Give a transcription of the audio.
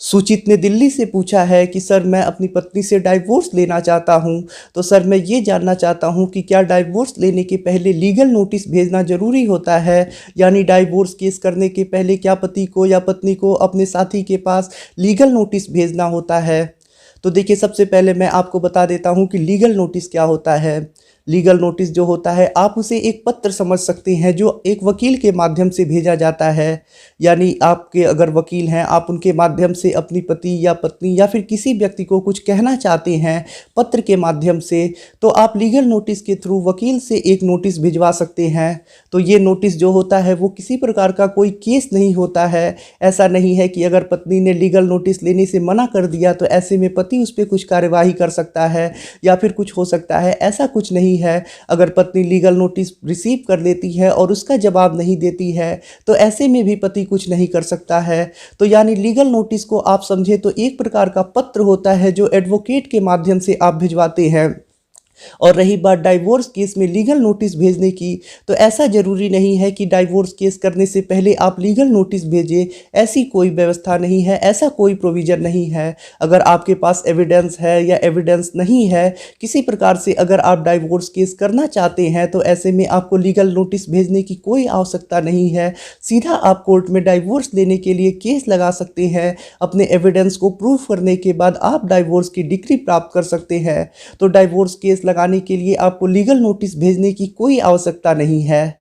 सुचित ने दिल्ली से पूछा है कि सर मैं अपनी पत्नी से डाइवोर्स लेना चाहता हूं, तो सर मैं ये जानना चाहता हूं कि क्या डाइवोर्स लेने के पहले लीगल नोटिस भेजना ज़रूरी होता है। यानी डाइवोर्स केस करने के पहले क्या पति को या पत्नी को अपने साथी के पास लीगल नोटिस भेजना होता है। तो देखिए, सबसे पहले मैं आपको बता देता हूं कि लीगल नोटिस क्या होता है। लीगल नोटिस जो होता है, आप उसे एक पत्र समझ सकते हैं जो एक वकील के माध्यम से भेजा जाता है। यानी आपके अगर वकील हैं, आप उनके माध्यम से अपनी पति या पत्नी या फिर किसी व्यक्ति को कुछ कहना चाहते हैं पत्र के माध्यम से, तो आप लीगल नोटिस के थ्रू वकील से एक नोटिस भिजवा सकते हैं। तो ये नोटिस जो होता है वो किसी प्रकार का कोई केस नहीं होता है। ऐसा नहीं है कि अगर पत्नी ने लीगल नोटिस लेने से मना कर दिया तो ऐसे में पति उस पर कुछ कार्यवाही कर सकता है या फिर कुछ हो सकता है। ऐसा कुछ नहीं है। अगर पत्नी लीगल नोटिस रिसीव कर लेती है और उसका जवाब नहीं देती है तो ऐसे में भी पति कुछ नहीं कर सकता है। तो यानी लीगल नोटिस को आप समझे तो एक प्रकार का पत्र होता है जो एडवोकेट के माध्यम से आप भिजवाते हैं। और रही बात डाइवोर्स केस में लीगल नोटिस भेजने की, तो ऐसा ज़रूरी नहीं है कि डाइवोर्स केस करने से पहले आप लीगल नोटिस भेजें। ऐसी कोई व्यवस्था नहीं है, ऐसा कोई प्रोविज़न नहीं है। अगर आपके पास एविडेंस है या एविडेंस नहीं है किसी प्रकार से, अगर आप डाइवोर्स केस करना चाहते हैं तो ऐसे में आपको लीगल नोटिस भेजने की कोई आवश्यकता नहीं है। सीधा आप कोर्ट में डाइवोर्स लेने के लिए केस लगा सकते हैं। अपने एविडेंस को प्रूव करने के बाद आप डाइवोर्स की डिग्री प्राप्त कर सकते हैं। तो डाइवोर्स केस लगाने के लिए आपको लीगल नोटिस भेजने की कोई आवश्यकता नहीं है।